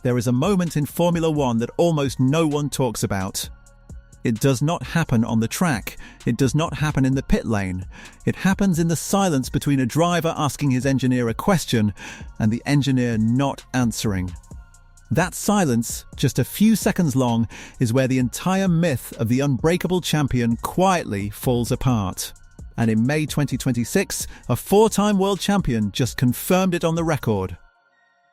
There is a moment in Formula One that almost no one talks about. It does not happen on the track. It does not happen in the pit lane. It happens in the silence between a driver asking his engineer a question and the engineer not answering. That silence, just a few seconds long, is where the entire myth of the unbreakable champion quietly falls apart. And in May 2026, a four-time world champion just confirmed it on the record.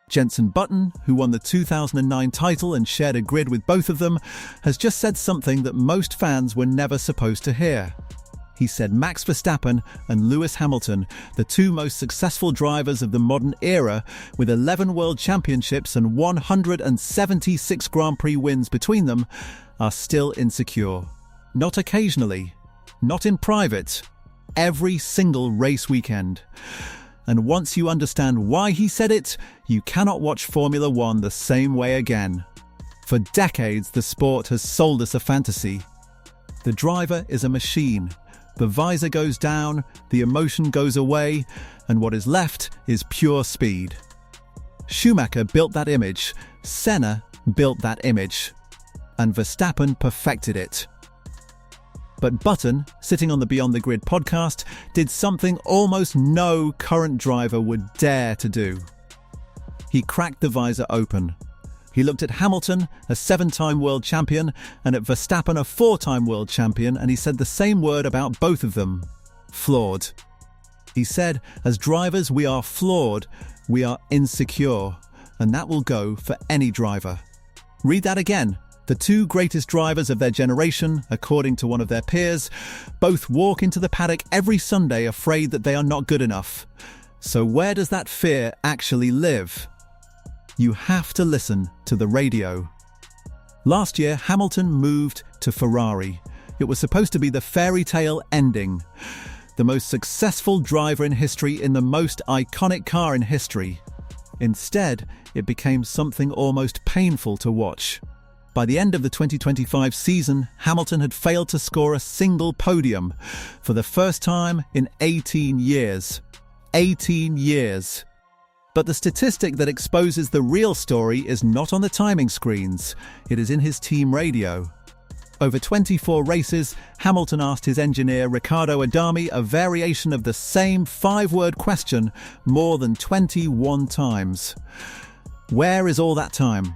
Jenson Button, who won the 2009 title and shared a grid with both of them, has just said something that most fans were never supposed to hear. He said Max Verstappen and Lewis Hamilton, the two most successful drivers of the modern era, with 11 world championships and 176 Grand Prix wins between them, are still insecure. Not occasionally, not in private, every single race weekend. And once you understand why he said it, you cannot watch Formula One the same way again. For decades, the sport has sold us a fantasy. The driver is a machine. The visor goes down, the emotion goes away, and what is left is pure speed. Schumacher built that image, Senna built that image, and Verstappen perfected it. But Button, sitting on the Beyond the Grid podcast, did something almost no current driver would dare to do. He cracked the visor open. He looked at Hamilton, a 7-time world champion, and at Verstappen, a 4-time world champion, and he said the same word about both of them: flawed. He said, as drivers, we are flawed, we are insecure, and that will go for any driver. Read that again. The two greatest drivers of their generation, according to one of their peers, both walk into the paddock every Sunday afraid that they are not good enough. So where does that fear actually live? You have to listen to the radio. Last year, Hamilton moved to Ferrari. It was supposed to be the fairy tale ending. The most successful driver in history in the most iconic car in history. Instead, it became something almost painful to watch. By the end of the 2025 season, Hamilton had failed to score a single podium for the first time in 18 years. 18 years. But the statistic that exposes the real story is not on the timing screens. It is in his team radio. Over 24 races, Hamilton asked his engineer Riccardo Adami a variation of the same 5-word question more than 21 times. Where is all that time?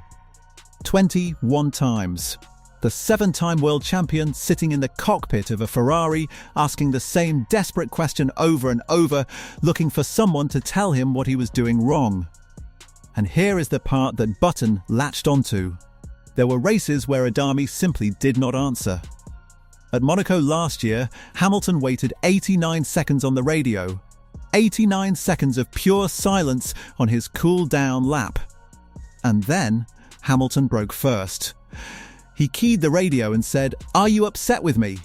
21 times. The 7-time world champion sitting in the cockpit of a Ferrari, asking the same desperate question over and over, looking for someone to tell him what he was doing wrong. And here is the part that Button latched onto. There were races where Adami simply did not answer. At Monaco last year, Hamilton waited 89 seconds on the radio. 89 seconds of pure silence on his cool-down lap. And then Hamilton broke first. He keyed the radio and said, "Are you upset with me?"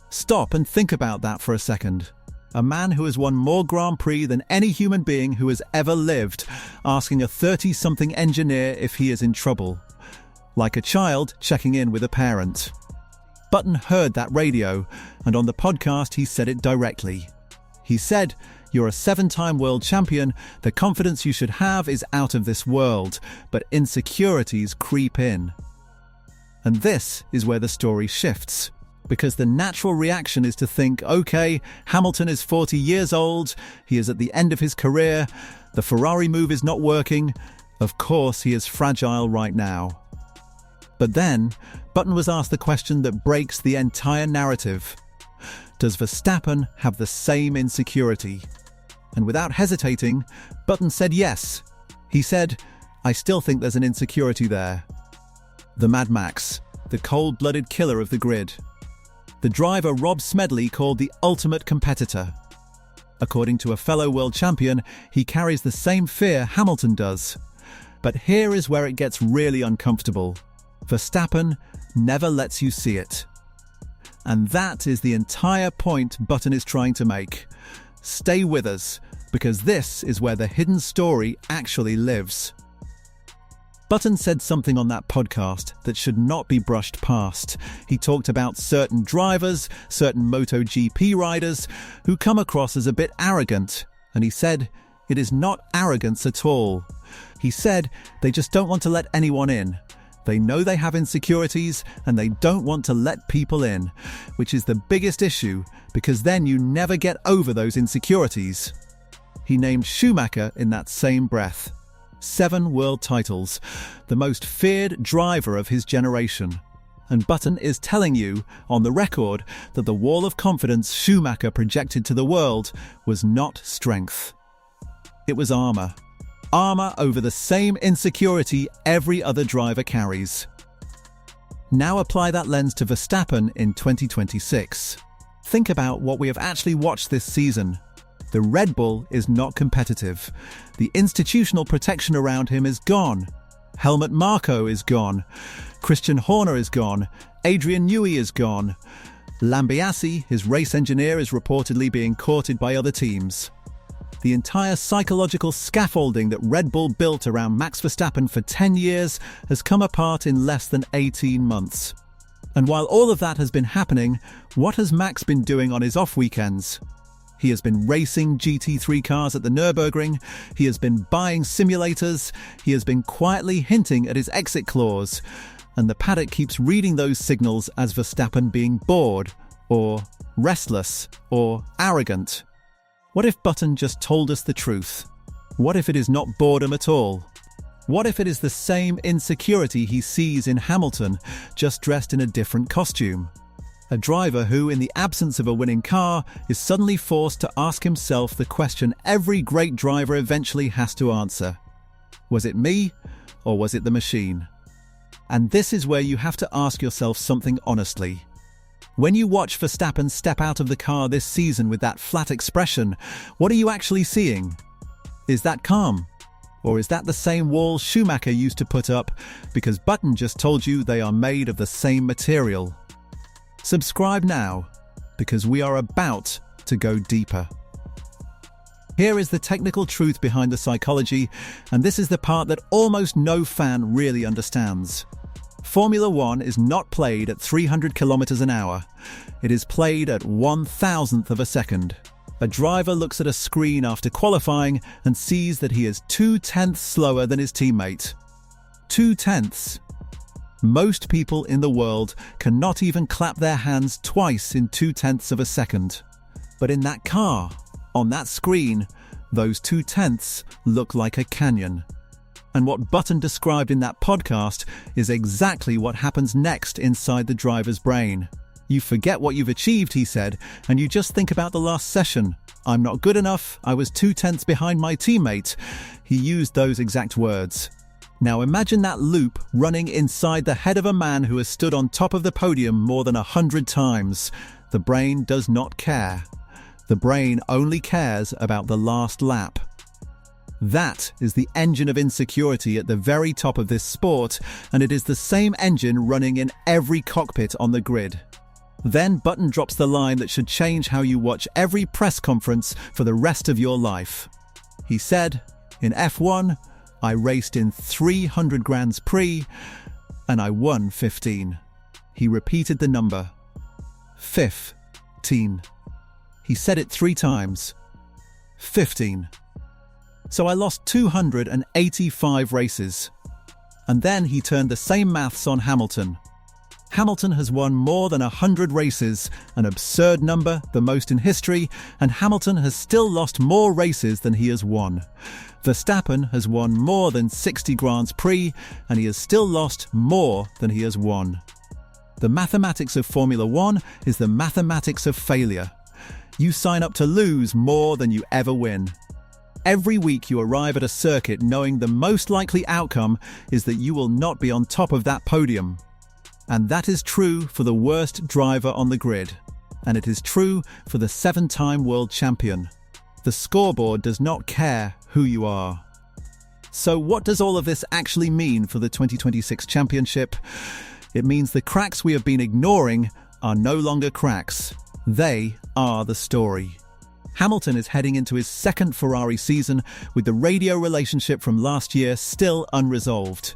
Stop and think about that for a second. A man who has won more Grand Prix than any human being who has ever lived, asking a 30-something engineer if he is in trouble. Like a child checking in with a parent. Button heard that radio, and on the podcast he said it directly. He said, "You're a 7-time world champion. The confidence you should have is out of this world, but insecurities creep in." And this is where the story shifts. Because the natural reaction is to think, okay, Hamilton is 40 years old, he is at the end of his career, the Ferrari move is not working, of course he is fragile right now. But then, Button was asked the question that breaks the entire narrative. Does Verstappen have the same insecurity? And without hesitating, Button said yes. He said, "I still think there's an insecurity there." The Mad Max, the cold-blooded killer of the grid. The driver Rob Smedley called the ultimate competitor. According to a fellow world champion, he carries the same fear Hamilton does. But here is where it gets really uncomfortable. Verstappen never lets you see it. And that is the entire point Button is trying to make. Stay with us, because this is where the hidden story actually lives. Button said something on that podcast that should not be brushed past. He talked about certain drivers, certain MotoGP riders, who come across as a bit arrogant, and he said, It is not arrogance at all. He said they just don't want to let anyone in. They know they have insecurities and they don't want to let people in, which is the biggest issue because then you never get over those insecurities. He named Schumacher in that same breath. 7 world titles, the most feared driver of his generation. And Button is telling you, on the record, that the wall of confidence Schumacher projected to the world was not strength. It was armor. Armor over the same insecurity every other driver carries. Now apply that lens to Verstappen in 2026. Think about what we have actually watched this season. The Red Bull is not competitive. The institutional protection around him is gone. Helmut Marko is gone. Christian Horner is gone. Adrian Newey is gone. Lambiase, his race engineer, is reportedly being courted by other teams. The entire psychological scaffolding that Red Bull built around Max Verstappen for 10 years has come apart in less than 18 months. And while all of that has been happening, what has Max been doing on his off weekends? He has been racing GT3 cars at the Nürburgring, he has been buying simulators, he has been quietly hinting at his exit clause, and the paddock keeps reading those signals as Verstappen being bored, or restless, or arrogant. What if Button just told us the truth? What if it is not boredom at all? What if it is the same insecurity he sees in Hamilton, just dressed in a different costume? A driver who, in the absence of a winning car, is suddenly forced to ask himself the question every great driver eventually has to answer. Was it me, or was it the machine? And this is where you have to ask yourself something honestly. When you watch Verstappen step out of the car this season with that flat expression, what are you actually seeing? Is that calm? Or is that the same wall Schumacher used to put up because Button just told you they are made of the same material? Subscribe now, because we are about to go deeper. Here is the technical truth behind the psychology, and this is the part that almost no fan really understands. Formula 1 is not played at 300 kilometers an hour. It is played at 1,000th of a second. A driver looks at a screen after qualifying and sees that he is 2/10 slower than his teammate. 2/10. Most people in the world cannot even clap their hands twice in 2/10 of a second. But in that car, on that screen, those 2/10 look like a canyon. And what Button described in that podcast is exactly what happens next inside the driver's brain. You forget what you've achieved, he said, and you just think about the last session. I'm not good enough, I was 2/10 behind my teammate. He used those exact words. Now imagine that loop running inside the head of a man who has stood on top of the podium more than 100 times. The brain does not care. The brain only cares about the last lap. That is the engine of insecurity at the very top of this sport, and it is the same engine running in every cockpit on the grid. Then Button drops the line that should change how you watch every press conference for the rest of your life. He said, in F1, I raced in 300 Grands Prix, and I won 15. He repeated the number. 15. He said it 3 times. 15. So I lost 285 races. And then he turned the same maths on Hamilton. Hamilton has won more than 100 races, an absurd number, the most in history, and Hamilton has still lost more races than he has won. Verstappen has won more than 60 Grands Prix, and he has still lost more than he has won. The mathematics of Formula 1 is the mathematics of failure. You sign up to lose more than you ever win. Every week you arrive at a circuit knowing the most likely outcome is that you will not be on top of that podium. And that is true for the worst driver on the grid. And it is true for the 7-time world champion. The scoreboard does not care who you are. So what does all of this actually mean for the 2026 championship? It means the cracks we have been ignoring are no longer cracks. They are the story. Hamilton is heading into his second Ferrari season with the radio relationship from last year still unresolved.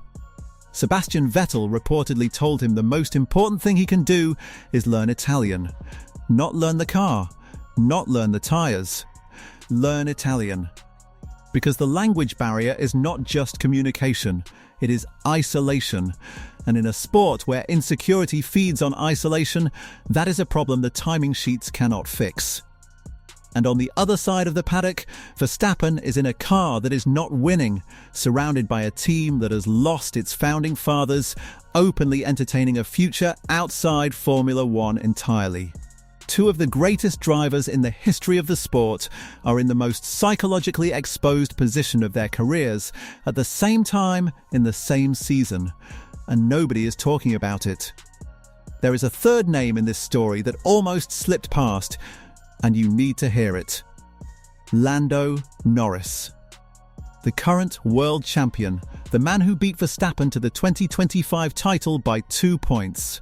Sebastian Vettel reportedly told him the most important thing he can do is learn Italian. Not learn the car, not learn the tyres. Learn Italian. Because the language barrier is not just communication, it is isolation. And in a sport where insecurity feeds on isolation, that is a problem the timing sheets cannot fix. And on the other side of the paddock, Verstappen is in a car that is not winning, surrounded by a team that has lost its founding fathers, openly entertaining a future outside Formula One entirely. Two of the greatest drivers in the history of the sport are in the most psychologically exposed position of their careers at the same time in the same season, and nobody is talking about it. There is a third name in this story that almost slipped past, and you need to hear it. Lando Norris. The current world champion, the man who beat Verstappen to the 2025 title by 2 points.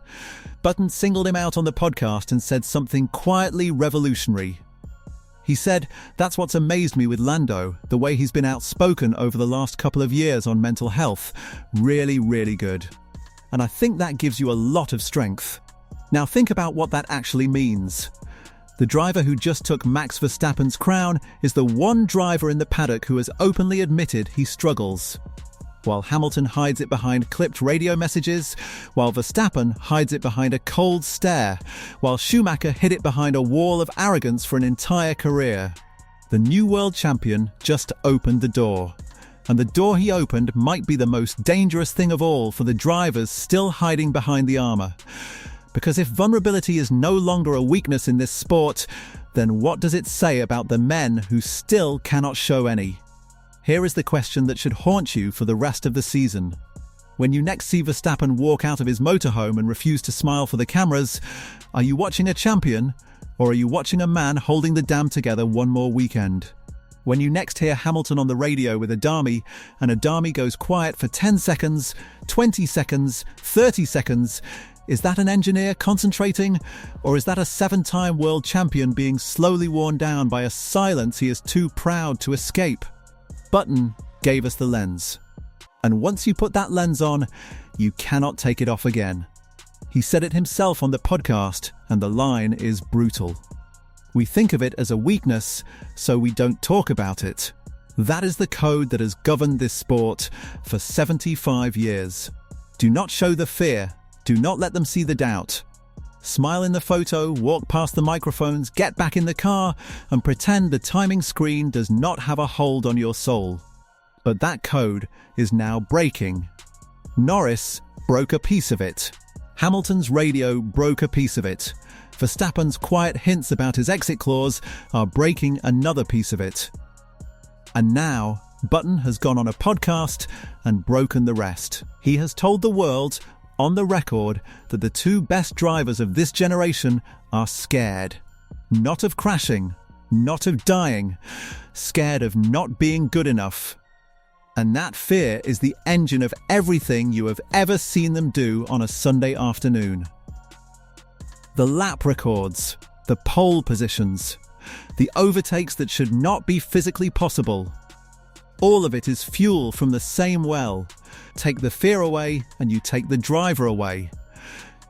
Button singled him out on the podcast and said something quietly revolutionary. He said, "That's what's amazed me with Lando, the way he's been outspoken over the last couple of years on mental health. Really, really good. And I think that gives you a lot of strength." Now think about what that actually means. The driver who just took Max Verstappen's crown is the one driver in the paddock who has openly admitted he struggles. While Hamilton hides it behind clipped radio messages, while Verstappen hides it behind a cold stare, while Schumacher hid it behind a wall of arrogance for an entire career. The new world champion just opened the door. And the door he opened might be the most dangerous thing of all for the drivers still hiding behind the armour. Because if vulnerability is no longer a weakness in this sport, then what does it say about the men who still cannot show any? Here is the question that should haunt you for the rest of the season. When you next see Verstappen walk out of his motorhome and refuse to smile for the cameras, are you watching a champion, or are you watching a man holding the dam together one more weekend? When you next hear Hamilton on the radio with Adami, and Adami goes quiet for 10 seconds, 20 seconds, 30 seconds, is that an engineer concentrating, or is that a 7-time world champion being slowly worn down by a silence he is too proud to escape? Button gave us the lens. And once you put that lens on, you cannot take it off again. He said it himself on the podcast, and the line is brutal. We think of it as a weakness, so we don't talk about it. That is the code that has governed this sport for 75 years. Do not show the fear. Do not let them see the doubt. Smile in the photo, walk past the microphones, get back in the car, and pretend the timing screen does not have a hold on your soul. But that code is now breaking. Norris broke a piece of it. Hamilton's radio broke a piece of it. Verstappen's quiet hints about his exit clause are breaking another piece of it. And now, Button has gone on a podcast and broken the rest. He has told the world, on the record, that the two best drivers of this generation are scared. Not of crashing, not of dying, scared of not being good enough. And that fear is the engine of everything you have ever seen them do on a Sunday afternoon. The lap records, the pole positions, the overtakes that should not be physically possible. All of it is fuel from the same well. Take the fear away and you take the driver away.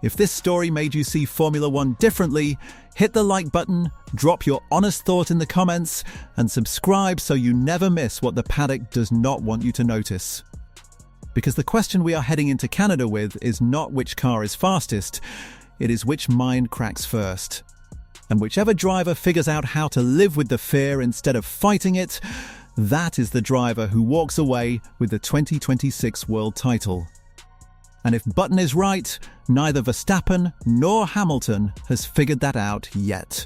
If this story made you see Formula One differently, hit the like button, drop your honest thought in the comments, and subscribe so you never miss what the paddock does not want you to notice. Because the question we are heading into Canada with is not which car is fastest, it is which mind cracks first. And whichever driver figures out how to live with the fear instead of fighting it, that is the driver who walks away with the 2026 world title. And if Button is right, neither Verstappen nor Hamilton has figured that out yet.